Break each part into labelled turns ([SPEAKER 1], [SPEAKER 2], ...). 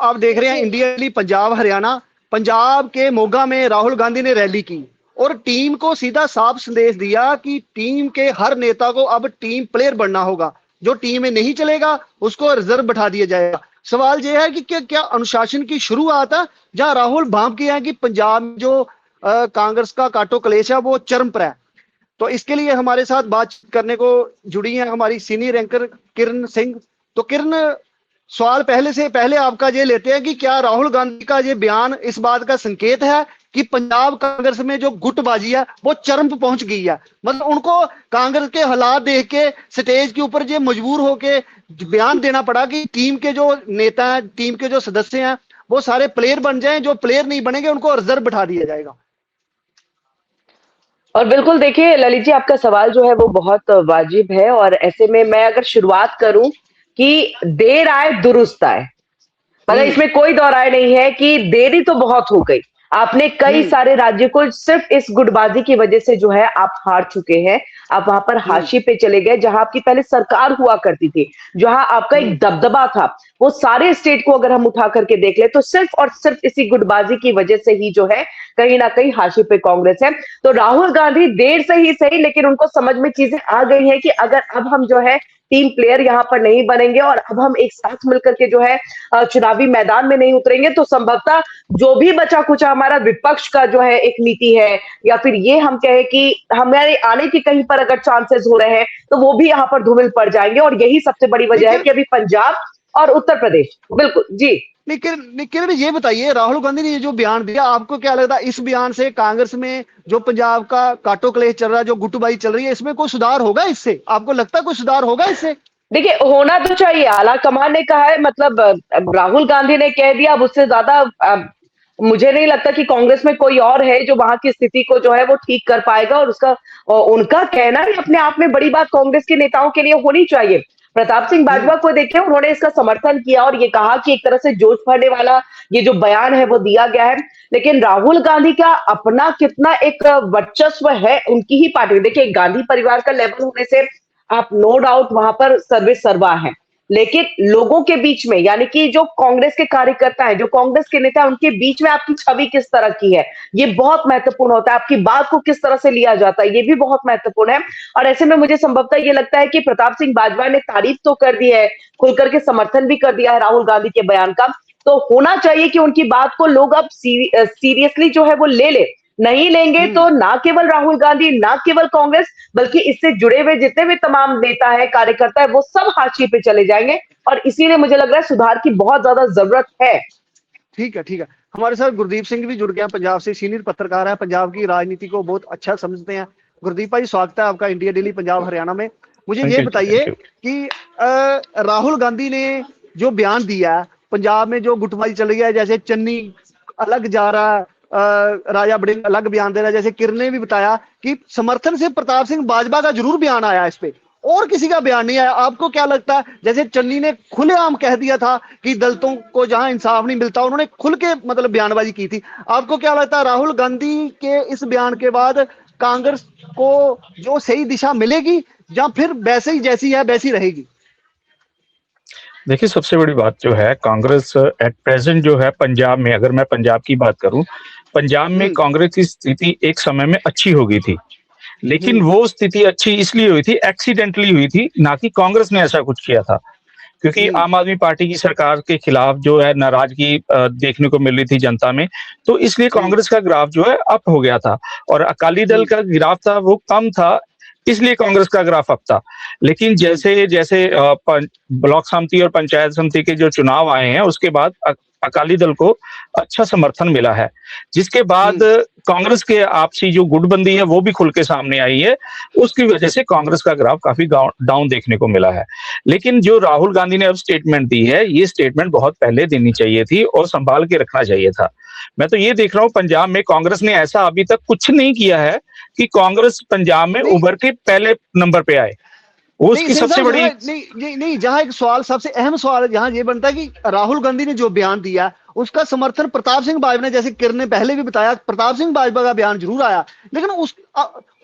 [SPEAKER 1] आप देख रहे हैं इंडिया रैली पंजाब हरियाणा, पंजाब के मोगा में राहुल गांधी ने रैली की और टीम को सीधा साफ संदेश दिया कि टीम के हर नेता को अब टीम प्लेयर बनना होगा, जो टीम में नहीं चलेगा उसको रिजर्व बैठा दिया जाएगा। सवाल यह है कि क्या अनुशासन की शुरुआत है, जहां राहुल भाप किया है कि पंजाब में जो कांग्रेस का काटो कलेश है वो चरम पर है। तो इसके लिए हमारे साथ बातचीत करने को जुड़ी है हमारी सीनियर एंकर किरण सिंह। तो किरण, सवाल पहले से पहले आपका ये लेते हैं कि क्या राहुल गांधी का ये बयान इस बात का संकेत है कि पंजाब कांग्रेस में जो गुटबाजी है वो चरम पर पहुंच गई है, मतलब उनको कांग्रेस के हालात देख के स्टेज के ऊपर ये मजबूर होके बयान देना पड़ा कि टीम के जो नेता हैं, टीम के जो सदस्य हैं वो सारे प्लेयर बन जाएं, जो प्लेयर नहीं बनेंगे उनको रिजर्व बैठा दिया जाएगा।
[SPEAKER 2] और बिल्कुल देखिए ललित जी, आपका सवाल जो है वो बहुत वाजिब है। और ऐसे में मैं अगर शुरुआत करूं कि देर आए दुरुस्त आए, मतलब इसमें कोई दो राय नहीं है कि देरी तो बहुत हो गई। आपने कई सारे राज्यों को सिर्फ इस गुटबाजी की वजह से जो है आप हार चुके हैं। आप वहां पर हाशिए पे चले गए जहां आपकी पहले सरकार हुआ करती थी, जहां आपका एक दबदबा था। वो सारे स्टेट को अगर हम उठा करके देख ले तो सिर्फ और सिर्फ इसी गुटबाजी की वजह से ही जो है कहीं ना कहीं हाशिए पे कांग्रेस है। तो राहुल गांधी देर से ही सही, लेकिन उनको समझ में चीजें आ गई हैं कि अगर अब हम जो है टीम प्लेयर यहाँ पर नहीं बनेंगे और अब हम एक साथ मिलकर के जो है चुनावी मैदान में नहीं उतरेंगे तो संभवतः जो भी बचा कुचा हमारा विपक्ष का जो है एक नीति है, या फिर ये हम कहें कि हमारे आने की कहीं पर अगर चांसेस हो रहे हैं तो वो भी यहाँ पर धूमिल पड़ जाएंगे। और यही सबसे बड़ी वजह है कि अभी पंजाब और उत्तर प्रदेश। बिल्कुल जी।
[SPEAKER 1] लेकिन ये बताइए, राहुल गांधी ने ये जो बयान दिया, आपको क्या लगता है इस बयान से कांग्रेस में जो पंजाब का काटो क्लेश चल रहा है, जो गुटबाजी चल रही है, इसमें कोई सुधार होगा? इससे आपको लगता है कोई सुधार होगा इससे?
[SPEAKER 2] देखिए होना तो चाहिए, आला कमान ने कहा है, मतलब राहुल गांधी ने कह दिया। अब उससे ज्यादा मुझे नहीं लगता कि कांग्रेस में कोई और है जो वहां की स्थिति को जो है वो ठीक कर पाएगा। और उसका उनका कहना ही अपने आप में बड़ी बात कांग्रेस के नेताओं के लिए होनी चाहिए। प्रताप सिंह बाजवा को देखिए, उन्होंने इसका समर्थन किया और ये कहा कि एक तरह से जोश भरने वाला ये जो बयान है वो दिया गया है। लेकिन राहुल गांधी का अपना कितना एक वर्चस्व है उनकी ही पार्टी में। देखिए गांधी परिवार का लेवल होने से आप नो डाउट वहां पर सर्वे सर्वा है, लेकिन लोगों के बीच में, यानी कि जो कांग्रेस के कार्यकर्ता हैं, जो कांग्रेस के नेता, उनके बीच में आपकी छवि किस तरह की है ये बहुत महत्वपूर्ण होता है। आपकी बात को किस तरह से लिया जाता है ये भी बहुत महत्वपूर्ण है। और ऐसे में मुझे संभवतः ये लगता है कि प्रताप सिंह बाजवा ने तारीफ तो कर दी है, खुलकर के समर्थन भी कर दिया है राहुल गांधी के बयान का। तो होना चाहिए कि उनकी बात को लोग अब सीरियसली जो है वो ले नहीं लेंगे तो ना केवल राहुल गांधी, ना केवल कांग्रेस, बल्कि इससे जुड़े हुए जितने भी तमाम नेता है, कार्यकर्ता है, वो सब हाशिए पे चले जाएंगे। और इसीलिए मुझे लग रहा है सुधार की बहुत ज्यादा जरूरत है।
[SPEAKER 1] ठीक है। हमारे साथ गुरदीप सिंह भी जुड़ गया, पंजाब से सीनियर पत्रकार है, पंजाब की राजनीति को बहुत अच्छा समझते हैं। गुरदीप भाई, स्वागत है आपका इंडिया डेली पंजाब हरियाणा में। मुझे ये बताइए कि राहुल गांधी ने जो बयान दिया, पंजाब में जो गुटबाजी चल रही है, जैसे चन्नी अलग जा रहा है, राजा बड़े अलग बयान दे रहा है, जैसे किरण ने भी बताया कि समर्थन से प्रताप सिंह बाजवा का जरूर बयान आया इस पे, और किसी का बयान नहीं आया। आपको क्या लगता है, जैसे चन्नी ने खुलेआम कह दिया था कि दलितों को जहां इंसाफ नहीं मिलता, उन्होंने खुल के मतलब बयानबाजी की थी। आपको क्या लगता है राहुल गांधी के इस बयान के बाद कांग्रेस को जो सही दिशा मिलेगी या फिर वैसे ही जैसी है वैसी रहेगी?
[SPEAKER 3] देखिए सबसे बड़ी बात जो है, कांग्रेस एट प्रेजेंट जो है पंजाब में, अगर मैं पंजाब की बात करूं, पंजाब में कांग्रेस की स्थिति एक समय में अच्छी हो गई थी, लेकिन वो स्थिति अच्छी इसलिए हुई थी, एक्सीडेंटली हुई थी, ना कि कांग्रेस ने ऐसा कुछ किया था। क्योंकि आम आदमी पार्टी की सरकार के खिलाफ जो है नाराजगी देखने को मिल रही थी जनता में, तो इसलिए कांग्रेस का ग्राफ जो है अप हो गया था। और अकाली दल का ग्राफ था वो कम था, इसलिए कांग्रेस का ग्राफ अप था। लेकिन जैसे जैसे ब्लॉक समिति और पंचायत समिति के जो चुनाव आए हैं उसके बाद अकाली दल को अच्छा समर्थन मिला है, जिसके बाद कांग्रेस के आपसी जो गुटबंदी है वो भी खुल के सामने आई है। उसकी वजह से कांग्रेस का ग्राफ काफी डाउन देखने को मिला है। लेकिन जो राहुल गांधी ने अब स्टेटमेंट दी है, ये स्टेटमेंट बहुत पहले देनी चाहिए थी और संभाल के रखना चाहिए था। मैं तो ये देख रहा हूँ पंजाब में कांग्रेस ने ऐसा अभी तक कुछ नहीं किया है कि कांग्रेस पंजाब में उभर के पहले नंबर पे आए। वो
[SPEAKER 1] नहीं
[SPEAKER 3] उसकी
[SPEAKER 1] सिंह
[SPEAKER 3] सबसे
[SPEAKER 1] साहब,
[SPEAKER 3] बड़ी।
[SPEAKER 1] नहीं, जहां एक सवाल, सबसे अहम सवाल जहां ये बनता है कि राहुल गांधी ने जो बयान दिया उसका समर्थन प्रताप सिंह बाजवा ने, जैसे किरण ने पहले भी बताया, प्रताप सिंह बाजवा का बयान जरूर आया, लेकिन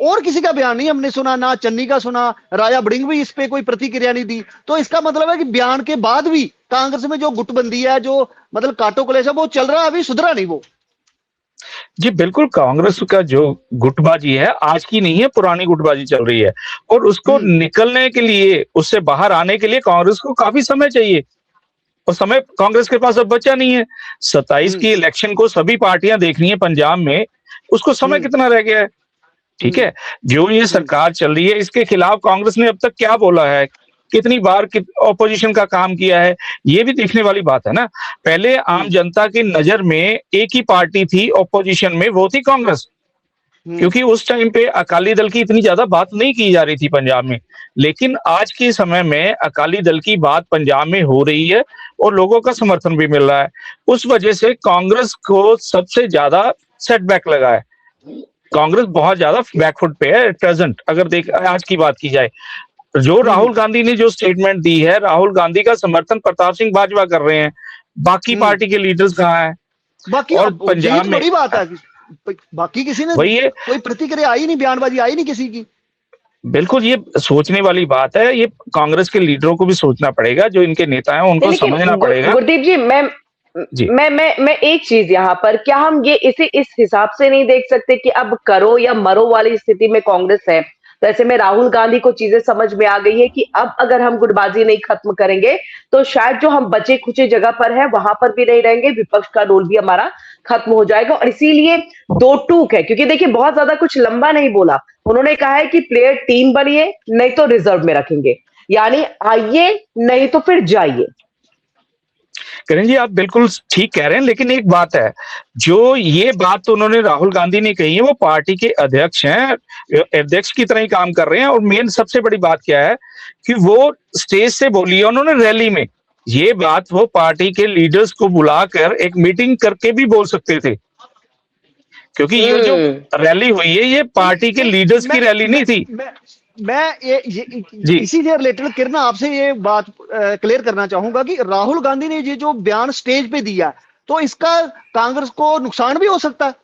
[SPEAKER 1] और किसी का बयान नहीं हमने सुना, ना चन्नी का सुना, राजा बड़िंग भी इस पे कोई प्रतिक्रिया नहीं दी। तो इसका मतलब है कि बयान के बाद भी कांग्रेस में जो गुटबंदी है, जो मतलब काटो कलेश है, वो चल रहा है, अभी सुधरा नहीं वो।
[SPEAKER 3] जी बिल्कुल, कांग्रेस का जो गुटबाजी है आज की नहीं है, पुरानी गुटबाजी चल रही है, और उसको निकलने के लिए, उससे बाहर आने के लिए कांग्रेस को काफी समय चाहिए, और समय कांग्रेस के पास अब बचा नहीं है। 27 की इलेक्शन को सभी पार्टियां देखनी है पंजाब में, उसको समय कितना रह गया है? ठीक है, जो ये सरकार चल रही है इसके खिलाफ कांग्रेस ने अब तक क्या बोला है, कितनी बार ऑपोजिशन का काम किया है, ये भी देखने वाली बात है ना। पहले आम जनता की नजर में एक ही पार्टी थी ऑपोजिशन में, वो थी कांग्रेस, क्योंकि उस टाइम पे अकाली दल की इतनी ज्यादा बात नहीं की जा रही थी पंजाब में। लेकिन आज के समय में अकाली दल की बात पंजाब में हो रही है और लोगों का समर्थन भी मिल रहा है। उस वजह से कांग्रेस को सबसे ज्यादा सेटबैक लगा है। कांग्रेस बहुत ज्यादा बैकफुट पे है प्रेजेंट, अगर देख आज की बात की जाए। जो राहुल गांधी ने जो स्टेटमेंट दी है, राहुल गांधी का समर्थन प्रताप सिंह बाजवा कर रहे हैं, बाकी पार्टी के लीडर्स कहाँ हैं?
[SPEAKER 1] बाकी
[SPEAKER 3] और पंजाब में
[SPEAKER 1] बड़ी बात है, बाकी किसी ने
[SPEAKER 3] वही है,
[SPEAKER 1] कोई प्रतिक्रिया आई नहीं, बयानबाजी आई नहीं किसी की।
[SPEAKER 3] बिल्कुल, ये सोचने वाली बात है, ये कांग्रेस के लीडरों को भी सोचना पड़ेगा, जो इनके नेता हैं उनको समझना पड़ेगा।
[SPEAKER 2] गुरदीप जी, मैं एक चीज यहाँ पर, क्या हम ये इसे इस हिसाब से नहीं देख सकते कि अब करो या मरो वाली स्थिति में कांग्रेस है? तो ऐसे में राहुल गांधी को चीजें समझ में आ गई है कि अब अगर हम गुटबाजी नहीं खत्म करेंगे तो शायद जो हम बचे खुचे जगह पर है वहां पर भी नहीं रहेंगे, विपक्ष का रोल भी हमारा खत्म हो जाएगा। और इसीलिए दो टूक है, क्योंकि देखिए बहुत ज्यादा कुछ लंबा नहीं बोला, उन्होंने कहा है कि प्लेयर टीम बनिए, नहीं तो रिजर्व में रखेंगे, यानी आइए नहीं तो फिर जाइए।
[SPEAKER 3] किरण जी, आप बिल्कुल ठीक कह रहे हैं, लेकिन एक बात है, जो ये बात तो उन्होंने राहुल गांधी ने कही है, वो पार्टी के अध्यक्ष हैं, अध्यक्ष की तरह ही काम कर रहे हैं। और मेन सबसे बड़ी बात क्या है कि वो स्टेज से बोली है उन्होंने रैली में, ये बात वो पार्टी के लीडर्स को बुलाकर एक मीटिंग करके भी बोल सकते थे, क्योंकि ये जो रैली हुई है ये पार्टी के लीडर्स की रैली नहीं थी।
[SPEAKER 1] मैं इसी से रिलेटेड किरण आपसे ये बात क्लियर करना चाहूंगा कि राहुल गांधी ने ये जो बयान स्टेज पे दिया, तो इसका कांग्रेस को नुकसान भी हो सकता है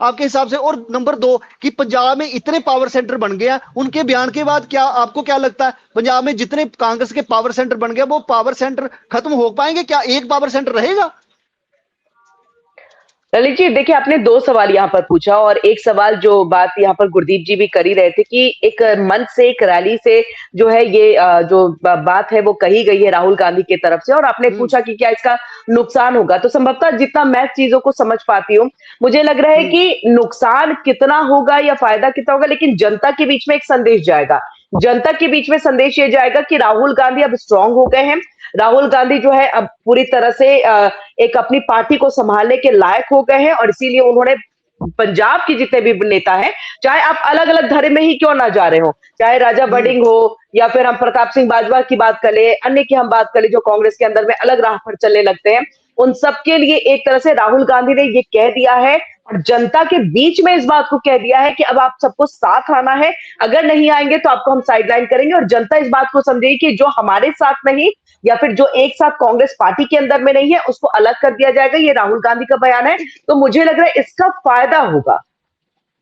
[SPEAKER 1] आपके हिसाब से? और नंबर 2 कि पंजाब में इतने पावर सेंटर बन गया, उनके बयान के बाद क्या आपको क्या लगता है पंजाब में जितने कांग्रेस के पावर सेंटर बन गया, वो पावर सेंटर खत्म हो पाएंगे? क्या एक पावर सेंटर रहेगा?
[SPEAKER 2] ललित जी, देखिए आपने 2 सवाल यहाँ पर पूछा, और एक सवाल जो बात यहाँ पर गुरदीप जी भी कर ही रहे थे कि एक मंच से, एक रैली से जो है ये जो बात है वो कही गई है राहुल गांधी की तरफ से, और आपने पूछा कि क्या इसका नुकसान होगा। तो संभवतः जितना मैं चीजों को समझ पाती हूँ, मुझे लग रहा है कि नुकसान कितना होगा या फायदा कितना होगा, लेकिन जनता के बीच में एक संदेश जाएगा। जनता के बीच में संदेश ये जाएगा कि राहुल गांधी अब स्ट्रांग हो गए हैं, राहुल गांधी जो है अब पूरी तरह से एक अपनी पार्टी को संभालने के लायक हो गए हैं, और इसीलिए उन्होंने पंजाब के जितने भी नेता हैं, चाहे आप अलग अलग धड़े में ही क्यों ना जा रहे हो, चाहे राजा बड़िंग हो या फिर हम प्रताप सिंह बाजवा की बात कर ले, अन्य की हम बात कर ले जो कांग्रेस के अंदर में अलग राह पर चलने लगते हैं, उन सबके लिए एक तरह से राहुल गांधी ने ये कह दिया है और जनता के बीच में इस बात को कह दिया है कि अब आप सबको साथ आना है, अगर नहीं आएंगे तो आपको हम साइडलाइन करेंगे। और जनता इस बात को समझेगी कि जो हमारे साथ नहीं या फिर जो एक साथ कांग्रेस पार्टी के अंदर में नहीं है उसको अलग कर दिया जाएगा। ये राहुल गांधी का बयान है, तो मुझे लग रहा है इसका फायदा होगा।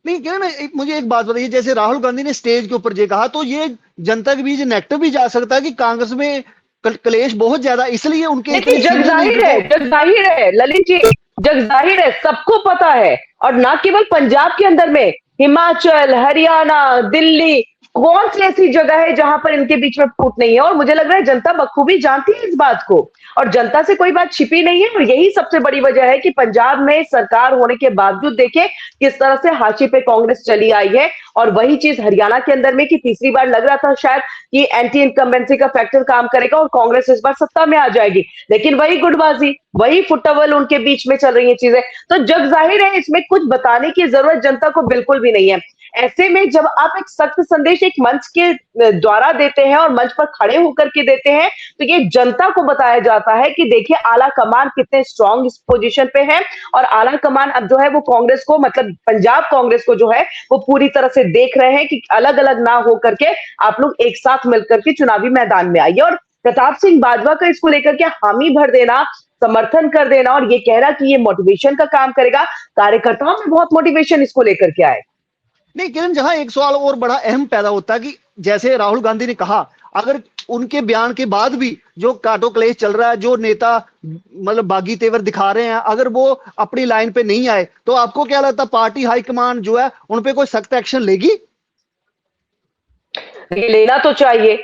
[SPEAKER 1] नहीं किरण, मुझे एक बात बताइए, जैसे राहुल गांधी ने स्टेज के ऊपर ये कहा, तो ये जनता के बीच नेगेटिव भी जा सकता है कि कांग्रेस में क्लेश बहुत ज्यादा, इसलिए उनके
[SPEAKER 2] जग जाहिर है ललित जी, जग जाहिर है, सबको पता है, और ना केवल पंजाब के अंदर में, हिमाचल, हरियाणा, दिल्ली, कौन सी ऐसी जगह है जहां पर इनके बीच में फूट नहीं है। और मुझे लग रहा है जनता बखूबी जानती है इस बात को, और जनता से कोई बात छिपी नहीं है। और यही सबसे बड़ी वजह है कि पंजाब में सरकार होने के बावजूद देखें किस तरह से हाशिए पे कांग्रेस चली आई है। और वही चीज हरियाणा के अंदर में कि तीसरी बार लग रहा था शायद कि एंटी इनकम्बेंसी का फैक्टर काम करेगा और कांग्रेस इस बार सत्ता में आ जाएगी, लेकिन वही गुटबाजी, वही फुटबॉल उनके बीच में चल रही है चीजें। तो जग जाहिर है, इसमें कुछ बताने की जरूरत जनता को बिल्कुल भी नहीं है। ऐसे में जब आप एक सख्त संदेश एक मंच के द्वारा देते हैं और मंच पर खड़े होकर के देते हैं, तो ये जनता को बताया जाता है कि देखिए आला कमान कितने स्ट्रांग इस पोजीशन पे है, और आला कमान अब जो है वो कांग्रेस को, मतलब पंजाब कांग्रेस को जो है वो पूरी तरह से देख रहे हैं कि अलग अलग ना हो करके आप लोग एक साथ मिलकर के चुनावी मैदान में आइए। और प्रताप सिंह बाजवा का इसको लेकर के हामी भर देना, समर्थन कर देना और ये कहना कि ये मोटिवेशन का काम करेगा, कार्यकर्ताओं में बहुत मोटिवेशन इसको लेकर के आए।
[SPEAKER 1] नहीं किरण, जहां एक सवाल और बड़ा अहम पैदा होता है कि जैसे राहुल गांधी ने कहा, अगर उनके बयान के बाद भी जो काटो क्लेश चल रहा है, जो नेता मतलब बागी तेवर दिखा रहे हैं, अगर वो अपनी लाइन पे नहीं आए, तो आपको क्या लगता है पार्टी हाईकमान जो है उन पे कोई सख्त एक्शन लेगी?
[SPEAKER 2] लेना तो चाहिए।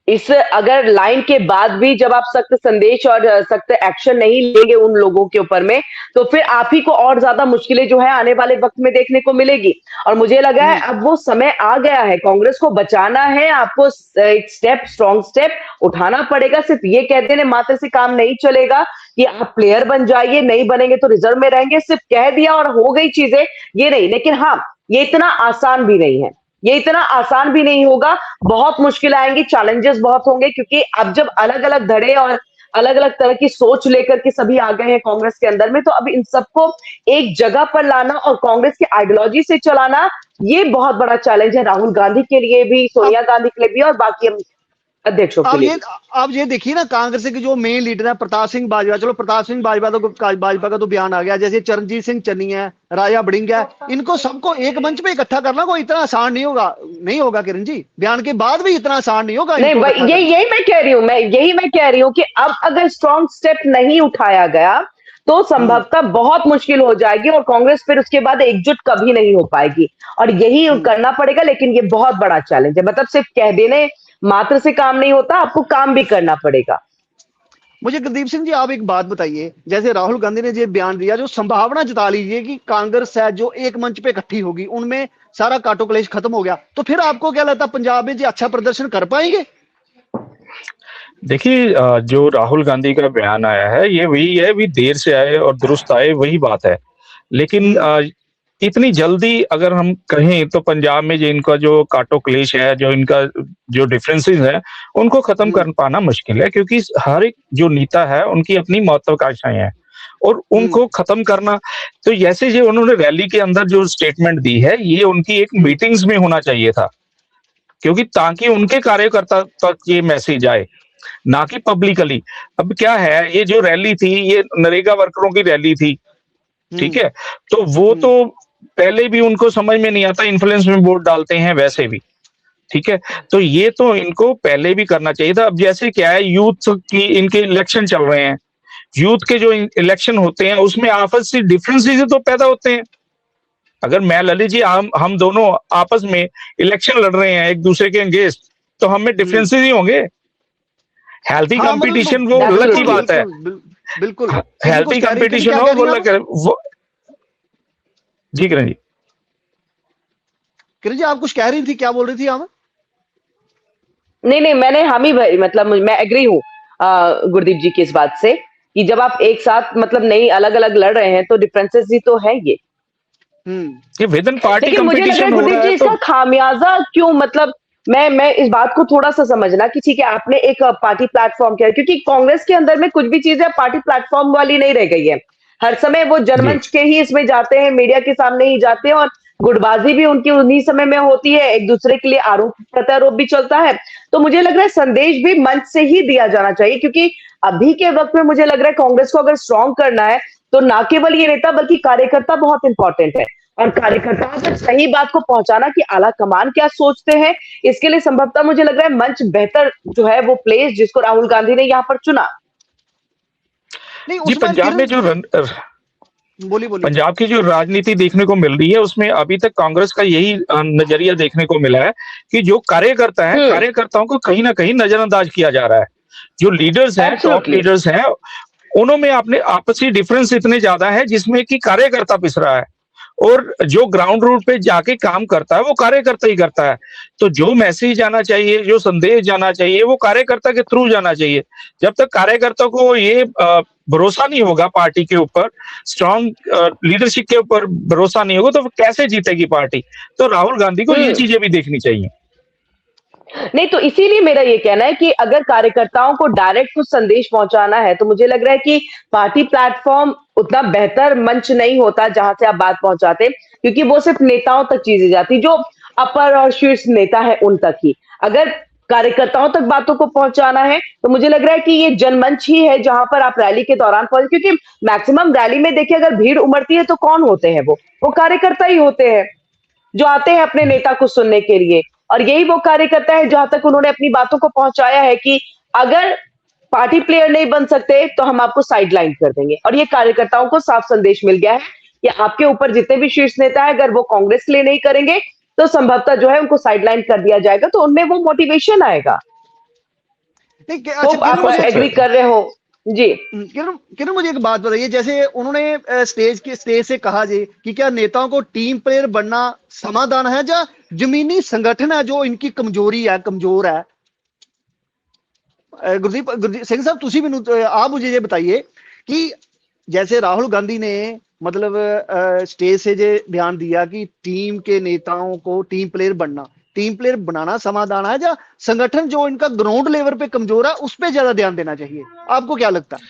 [SPEAKER 2] इस अगर लाइन के बाद भी जब आप सख्त संदेश और सख्त एक्शन नहीं लेंगे उन लोगों के ऊपर में, तो फिर आप ही को और ज्यादा मुश्किलें जो है आने वाले वक्त में देखने को मिलेगी। और मुझे लगा है अब वो समय आ गया है, कांग्रेस को बचाना है, आपको एक स्टेप, स्ट्रॉन्ग स्टेप उठाना पड़ेगा। सिर्फ ये कह देने मात्र से काम नहीं चलेगा कि आप प्लेयर बन जाइए, नहीं बनेंगे तो रिजर्व में रहेंगे, सिर्फ कह दिया और हो गई चीजें, ये नहीं। लेकिन हाँ, ये इतना आसान भी नहीं है, ये इतना आसान भी नहीं होगा, बहुत मुश्किल आएंगी, चैलेंजेस बहुत होंगे, क्योंकि अब जब अलग अलग धड़े और अलग अलग तरह की सोच लेकर के सभी आ गए हैं कांग्रेस के अंदर में, तो अब इन सबको एक जगह पर लाना और कांग्रेस की आइडियोलॉजी से चलाना, ये बहुत बड़ा चैलेंज है राहुल गांधी के लिए भी, सोनिया गांधी के लिए भी और बाकी अध्यक्षों के लिए।
[SPEAKER 1] आप ये देखिए ना, कांग्रेस के जो मेन लीडर है प्रताप सिंह बाजवा, चलो प्रताप सिंह बाजवा का तो बयान आ गया, जैसे चरणजीत सिंह चन्नी है, राजा बड़िंग है, इनको सबको एक मंच पे इकट्ठा करना कोई इतना आसान नहीं होगा किरण जी, बयान के बाद भी इतना आसान नहीं होगा।
[SPEAKER 2] नहीं, यही मैं कह रही हूँ कि अब अगर स्ट्रॉन्ग स्टेप नहीं उठाया गया तो संभवतः बहुत मुश्किल हो जाएगी और कांग्रेस फिर उसके बाद एकजुट कभी नहीं हो पाएगी, और यही करना पड़ेगा। लेकिन ये बहुत बड़ा चैलेंज है, मतलब सिर्फ कह देने मात्र से काम नहीं होता, आपको काम भी करना पड़ेगा।
[SPEAKER 1] मुझे कुलदीप सिंह जी आप एक बात बताइए, जैसे राहुल गांधी ने ये बयान दिया, जो संभावना जता लीजिए कि कांग्रेस है जो एक मंच पे इकट्ठी होगी, उनमें सारा काटो क्लेश खत्म हो गया, तो फिर आपको क्या लगता है पंजाब में जी अच्छा प्रदर्शन कर पाएंगे?
[SPEAKER 3] देखिए, जो राहुल गांधी का बयान आया है ये वही है, भी देर से आए और दुरुस्त आए, वही बात है। लेकिन इतनी जल्दी अगर हम कहें तो पंजाब में जो इनका जो काटो क्लेश है, जो इनका जो डिफरेंसेस है, उनको खत्म कर पाना मुश्किल है, क्योंकि हर एक जो नेता है उनकी अपनी महत्वाकांक्षाएं हैं और उनको खत्म करना, तो जैसे जो उन्होंने रैली के अंदर जो स्टेटमेंट दी है, ये उनकी एक मीटिंग्स में होना चाहिए था, क्योंकि ताकि उनके कार्यकर्ता तक ये मैसेज आए, ना कि पब्लिकली। अब क्या है, ये जो रैली थी ये नरेगा वर्करों की रैली थी, ठीक है, तो वो तो पहले भी उनको समझ में नहीं आता, इन्फ्लुएंस में वोट डालते हैं वैसे भी, ठीक है, तो ये तो इनको पहले भी करना चाहिए था। अब जैसे क्या है, यूथ की इनके इलेक्शन चल रहे हैं, यूथ के जो इलेक्शन होते हैं उसमें आपस में डिफरेंसेस तो पैदा होते हैं। अगर मैं ललित जी हम दोनों आपस में इलेक्शन लड़ रहे हैं एक दूसरे के अगेंस्ट, तो हमें डिफरेंसेस ही होंगे। हेल्थी कंपटीशन वो अलग की बात है,
[SPEAKER 1] बिल्कुल
[SPEAKER 3] हेल्थी कंपटीशन हो वो अलग। जी किरण जी
[SPEAKER 1] आप कुछ कह रही थी, क्या बोल रही थी आप?
[SPEAKER 2] नहीं, मैंने हामी भाई, मतलब मैं एग्री हूँ गुरदीप जी की इस बात से कि जब आप एक साथ मतलब नहीं अलग अलग लड़ रहे हैं तो डिफरेंसेस ही तो है ये
[SPEAKER 3] विद इन पार्टी
[SPEAKER 2] कंपटीशन हो रहा है। इसका खामियाजा क्यों, मतलब मैं इस बात को थोड़ा सा समझना कि ठीक है आपने एक पार्टी प्लेटफॉर्म किया, क्योंकि कांग्रेस के अंदर में कुछ भी चीजें पार्टी प्लेटफॉर्म वाली नहीं रह गई है, हर समय वो जनमंच के ही इसमें जाते हैं, मीडिया के सामने ही जाते हैं और गुटबाजी भी उनकी उन्हीं समय में होती है, एक दूसरे के लिए आरोप प्रत्यारोप भी चलता है। तो मुझे लग रहा है संदेश भी मंच से ही दिया जाना चाहिए, क्योंकि अभी के वक्त में मुझे लग रहा है कांग्रेस को अगर स्ट्रांग करना है तो ना केवल ये नेता बल्कि कार्यकर्ता बहुत इंपॉर्टेंट है, और कार्यकर्ताओं तक सही बात को पहुंचाना कि आला कमान क्या सोचते हैं, इसके लिए संभवतः मुझे लग रहा है मंच बेहतर जो है वो प्लेस जिसको राहुल गांधी ने यहाँ पर चुना।
[SPEAKER 3] जी, पंजाब में जो
[SPEAKER 1] बोली
[SPEAKER 3] पंजाब की जो राजनीति देखने को मिल रही है उसमें अभी तक कांग्रेस का यही नजरिया देखने को मिला है कि जो कार्यकर्ता है, कार्यकर्ताओं को कहीं ना कहीं नजरअंदाज किया जा रहा है। जो लीडर्स हैं, टॉप लीडर्स हैं, उनमें अपने आपसी डिफरेंस इतने ज्यादा है जिसमें कि कार्यकर्ता पिस रहा है, और जो ग्राउंड रूट पे जाके काम करता है वो कार्यकर्ता ही करता है। तो जो मैसेज जाना चाहिए, जो संदेश जाना चाहिए, वो कार्यकर्ता के थ्रू जाना चाहिए। जब तक कार्यकर्ता को ये भरोसा नहीं होगा पार्टी के ऊपर, स्ट्रांग लीडरशिप के ऊपर भरोसा नहीं होगा, तो कैसे जीतेगी पार्टी? तो राहुल गांधी को ये चीजें भी देखनी चाहिए।
[SPEAKER 2] नहीं, तो इसीलिए मेरा ये कहना है कि अगर कार्यकर्ताओं को डायरेक्ट कुछ संदेश पहुंचाना है, तो मुझे लग रहा है कि पार्टी प्लेटफॉर्म उतना बेहतर मंच नहीं होता जहां से आप बात पहुंचाते, क्योंकि वो सिर्फ नेताओं तक चीजें जाती, जो अपर और शीर्ष नेता है उन तक ही। अगर कार्यकर्ताओं तक बातों को पहुंचाना है, तो मुझे लग रहा है कि ये जनमंच ही है जहां पर आप रैली के दौरान पहुंचे, क्योंकि मैक्सिमम रैली में देखिए अगर भीड़ उमड़ती है तो कौन होते हैं? वो कार्यकर्ता ही होते हैं जो आते हैं अपने नेता को सुनने के लिए। और यही वो कार्यकर्ता है जहां तक उन्होंने अपनी बातों को पहुंचाया है कि अगर पार्टी प्लेयर नहीं बन सकते तो हम आपको साइडलाइन कर देंगे। और ये कार्यकर्ताओं को साफ संदेश मिल गया है कि आपके ऊपर जितने भी शीर्ष नेता है, अगर वो कांग्रेस के लिए नहीं करेंगे तो संभवतः जो है उनको साइडलाइन कर दिया जाएगा, तो उनमें वो मोटिवेशन आएगा। तो आप एग्री कर रहे हो जी?
[SPEAKER 1] किरण मुझे एक बात बताइए, जैसे उन्होंने स्टेज से कहा जी कि क्या नेताओं को टीम प्लेयर बनना समाधान है या जमीनी संगठन है जो इनकी कमजोर है? गुरदीप सिंह साहब, तुसी भी आप मुझे ये बताइए कि जैसे राहुल गांधी ने मतलब स्टेज से जो बयान दिया कि टीम के नेताओं को टीम प्लेयर बनाना समाधान है, या संगठन जो इनका ग्राउंड लेवल पे कमजोर है उस पर ज्यादा ध्यान देना चाहिए? आपको क्या लगता है?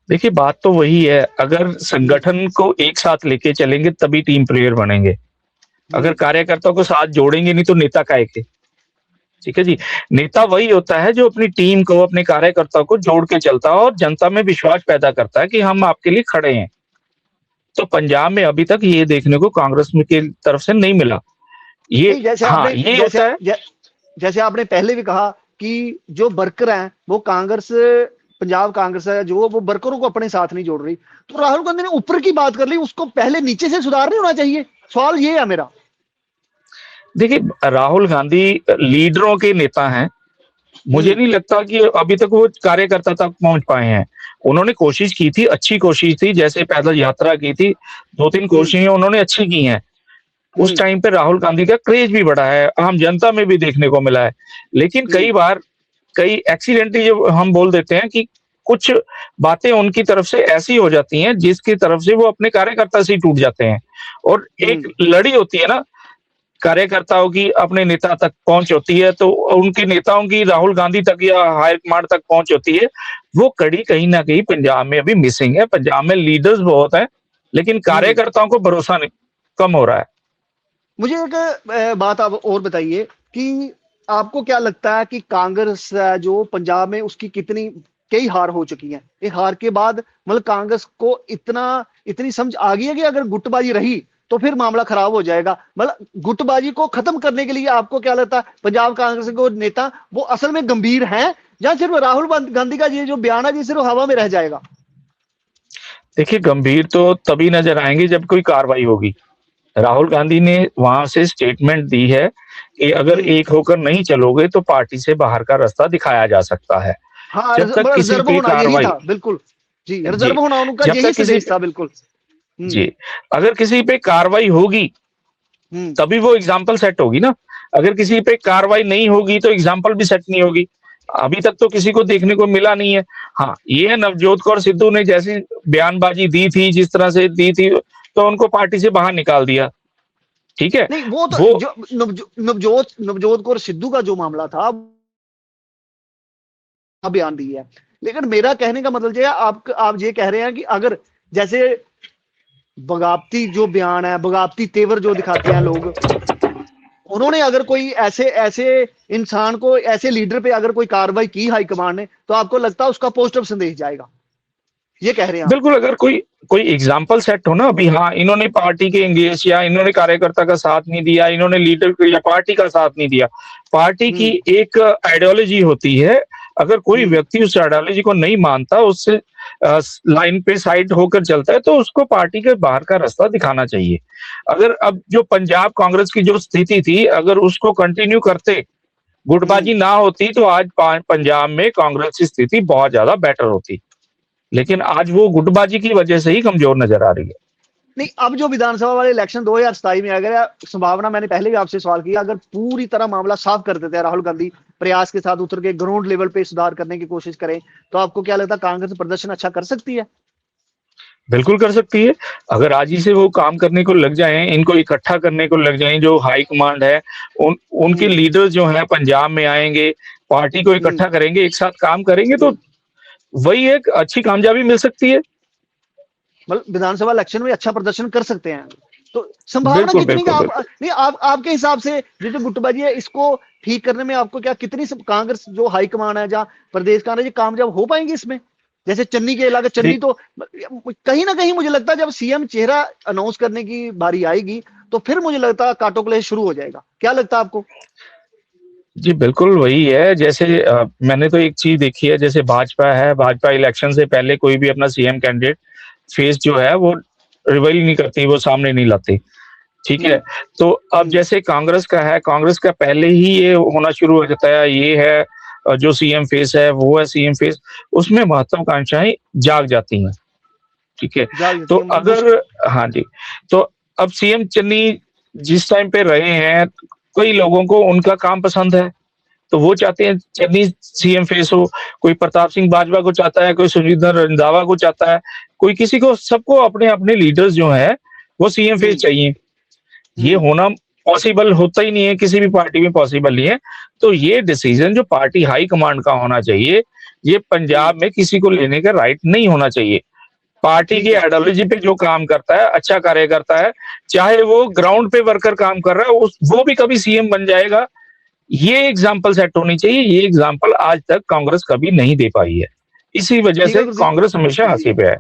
[SPEAKER 3] देखिए, बात तो वही है, अगर संगठन को एक साथ लेके चलेंगे तभी टीम प्लेयर बनेंगे। अगर कार्यकर्ताओं को साथ जोड़ेंगे नहीं तो नेता काहे के? ठीक है जी। नेता वही होता है जो अपनी टीम को, अपने कार्यकर्ताओं को जोड़ के चलता है और जनता में विश्वास पैदा करता है कि हम आपके लिए खड़े हैं। तो पंजाब में अभी तक ये देखने को कांग्रेस की तरफ से नहीं मिला। ये
[SPEAKER 1] जैसे आपने पहले भी कहा कि जो वर्कर हैं वो पंजाब कांग्रेस है जो वो वर्करों को अपने साथ नहीं जोड़ रही, तो राहुल गांधी ने ऊपर की बात कर ली, उसको पहले नीचे से सुधार नहीं होना चाहिए? सवाल ये है मेरा।
[SPEAKER 3] देखिए, राहुल गांधी लीडरों के नेता हैं, मुझे नहीं लगता कि अभी तक वो कार्यकर्ता तक पहुंच पाए हैं। उन्होंने कोशिश की थी, अच्छी कोशिश थी, जैसे पैदल यात्रा की थी, 2-3 कोशिशें उन्होंने अच्छी की हैं। उस टाइम पे राहुल गांधी का क्रेज भी बढ़ा है, आम जनता में भी देखने को मिला है। लेकिन कई बार कई एक्सीडेंटली जो हम बोल देते हैं कि कुछ बातें उनकी तरफ से ऐसी हो जाती हैं जिसकी तरफ से वो अपने कार्यकर्ता से टूट जाते हैं। और एक लड़ी होती है ना कार्यकर्ताओं की, अपने नेता तक पहुंच होती है, तो उनके नेताओं की राहुल गांधी तक या हाईकमांड तक पहुंच होती है। वो कड़ी कहीं ना कहीं पंजाब में अभी मिसिंग है। पंजाब में लीडर्स बहुत हैं, लेकिन कार्यकर्ताओं को भरोसा नहीं, कम हो रहा है।
[SPEAKER 1] मुझे एक बात आप और बताइए कि आपको क्या लगता है कि कांग्रेस जो पंजाब में उसकी कई हार हो चुकी हैं, ये हार के बाद मतलब कांग्रेस को इतनी समझ आ गई है कि अगर गुटबाजी रही तो फिर मामला खराब हो जाएगा? मतलब गुटबाजी को खत्म करने के लिए आपको क्या लगता है पंजाब कांग्रेस के नेता वो असल में गंभीर हैं, या सिर्फ राहुल गांधी का ये जो बयान है ये सिर्फ हवा में रह जाएगा?
[SPEAKER 3] देखिए, गंभीर तो तभी नजर आएंगे जब कोई कार्रवाई होगी। राहुल गांधी ने वहां से स्टेटमेंट दी है कि अगर एक होकर नहीं चलोगे तो पार्टी से बाहर का रास्ता दिखाया जा सकता है।
[SPEAKER 1] हाँ,
[SPEAKER 3] जब तक किसी पे कार्रवाई,
[SPEAKER 1] बिल्कुल जी, रिजर्व होना उनका यही संदेश था, बिल्कुल
[SPEAKER 3] जी। अगर किसी पे कार्रवाई होगी तभी वो एग्जाम्पल सेट होगी ना। अगर किसी पे कार्रवाई नहीं होगी तो एग्जाम्पल भी सेट नहीं होगी। अभी तक तो किसी को देखने को मिला नहीं है। हाँ, ये है नवजोत कौर सिद्धू ने जैसी बयानबाजी दी थी, जिस तरह से दी थी, तो उनको पार्टी से बाहर निकाल दिया। ठीक है,
[SPEAKER 1] नहीं वो तो जो नवजोत कौर सिद्धू का जो मामला था बयान दी है, लेकिन मेरा कहने का मतलब ये है, आप ये कह रहे हैं कि अगर जैसे बगावती जो बयान है, बगावती तेवर जो दिखाते हैं लोग, उन्होंने अगर कोई ऐसे इंसान को, ऐसे लीडर पे अगर कोई कार्रवाई की हाईकमांड ने, तो आपको लगता है उसका पॉजिटिव संदेश जाएगा? ये कह रहे हैं
[SPEAKER 3] बिल्कुल। अगर कोई एग्जाम्पल सेट हो ना, अभी हाँ इन्होंने पार्टी के एंगेज या इन्होंने कार्यकर्ता का साथ नहीं दिया, इन्होंने लीडर या पार्टी का साथ नहीं दिया। पार्टी की एक आइडियोलॉजी होती है, अगर कोई व्यक्ति उस आइडियोलॉजी को नहीं मानता, उससे लाइन पे साइड होकर चलता है, तो उसको पार्टी के बाहर का रास्ता दिखाना चाहिए। अगर अब जो पंजाब कांग्रेस की जो स्थिति थी, अगर उसको कंटिन्यू करते, गुटबाजी ना होती, तो आज पंजाब में कांग्रेस की स्थिति बहुत ज्यादा बेटर होती। लेकिन आज वो गुटबाजी की वजह से ही कमजोर नजर आ रही है।
[SPEAKER 1] नहीं, अब जो विधानसभा वाले इलेक्शन 2027 में अगर संभावना, मैंने पहले भी आपसे सवाल किया, अगर पूरी तरह मामला साफ कर देते हैं राहुल गांधी, प्रयास के साथ उतर के ग्राउंड लेवल पे सुधार करने की कोशिश करें, तो आपको क्या लगता है कांग्रेस प्रदर्शन अच्छा कर सकती है?
[SPEAKER 3] बिल्कुल कर सकती है। अगर आज ही से वो काम करने को लग जाएं, इनको इकट्ठा करने को लग जाएं, जो हाई कमांड है उनके लीडर्स जो हैं पंजाब में आएंगे, पार्टी को इकट्ठा करेंगे, एक साथ काम करेंगे, तो वही एक अच्छी कामयाबी मिल सकती है।
[SPEAKER 1] मतलब विधानसभा इलेक्शन में अच्छा प्रदर्शन कर सकते हैं, तो संभावना कितनी का नहीं आपके हिसाब से जो गुटबाजी है इसको ठीक करने में आपको क्या कितनी कांग्रेस जो हाई कमान है, जहाँ प्रदेश कांग्रेस कामयाब हो पाएंगे इसमें? जैसे चन्नी के इलाके, चन्नी तो कहीं ना कहीं मुझे लगता है जब सीएम चेहरा अनाउंस करने की बारी आएगी तो फिर मुझे लगता है कांटों क्लेश शुरू हो जाएगा। क्या लगता है आपको?
[SPEAKER 3] जी बिल्कुल वही है। जैसे मैंने तो एक चीज देखी है, जैसे भाजपा है, भाजपा इलेक्शन से पहले कोई भी अपना सीएम कैंडिडेट फेस जो है वो रिवील नहीं करती, वो सामने नहीं लाती, ठीक है। तो अब जैसे कांग्रेस का है, कांग्रेस का पहले ही ये होना शुरू हो जाता है, ये है जो सीएम फेस है, वो है सीएम फेस, उसमें महत्वाकांक्षाएं जाग जाती हैं, ठीक है। तो अगर हाँ जी, तो अब सीएम चन्नी जिस टाइम पे रहे हैं, कई लोगों को उनका काम पसंद है, तो वो चाहते हैं चन्नी सीएम फेस हो। कोई प्रताप सिंह बाजवा को चाहता है, कोई सुनील रंधावा को चाहता है, कोई किसी को, सबको अपने अपने लीडर्स जो है वो सीएम फेस चाहिए। ये होना पॉसिबल होता ही नहीं है, किसी भी पार्टी में पॉसिबल नहीं है। तो ये डिसीजन जो पार्टी हाई कमांड का होना चाहिए, ये पंजाब में किसी को लेने का राइट नहीं होना चाहिए। पार्टी की आइडियोलॉजी पे जो काम करता है, अच्छा कार्य करता है, चाहे वो ग्राउंड पे वर्कर काम कर रहा है, वो भी कभी सीएम बन जाएगा। ये एग्जाम्पल सेट होनी चाहिए। ये एग्जाम्पल आज तक कांग्रेस कभी नहीं दे पाई है, इसी वजह से कांग्रेस हमेशा हाशिए पे है।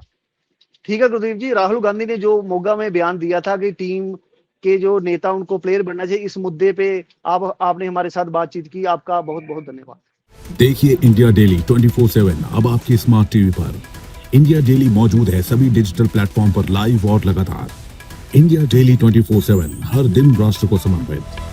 [SPEAKER 1] ठीक है गुरदीप जी, राहुल गांधी ने जो मोगा में बयान दिया था कि टीम के जो नेता उनको प्लेयर बनना चाहिए, इस मुद्दे पे आपने हमारे साथ बातचीत की, आपका बहुत बहुत धन्यवाद।
[SPEAKER 4] देखिए इंडिया डेली 24/7 अब आपकी स्मार्ट टीवी पर। इंडिया डेली मौजूद है सभी डिजिटल प्लेटफॉर्म पर लाइव और लगातार। इंडिया डेली 24/7 हर दिन राष्ट्र को समर्पित।